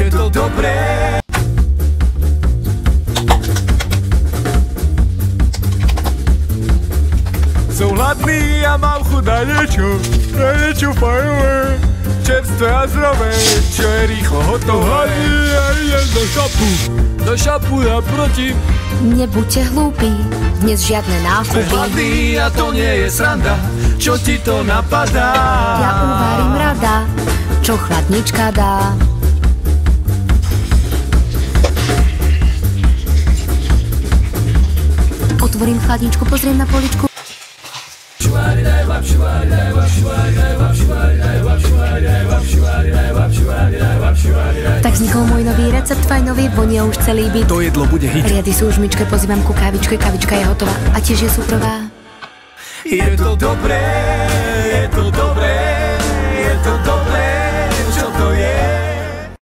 to dobré. Som hladný a mám chuť na niečo fajové, čerstvé a zdravé, čo je rýchlo hotové. Hladný a idem do šapu naproti. Nebuďte hlúpi, dnes žiadne nákupy. Hladný a to nie je sranda, čo ti to napadá? Ja uvarím rada, čo chladnička dá. Otvorím chladničku, pozriem na poličku. Tak vznikol môj nový recept, fajnový, vonia už celý byt. To jedlo bude hit. Riady sú už v myčke, pozývam ku kávičke, kavička je hotová a tiež je suprová. Je to dobré, je to dobré, je to dobré.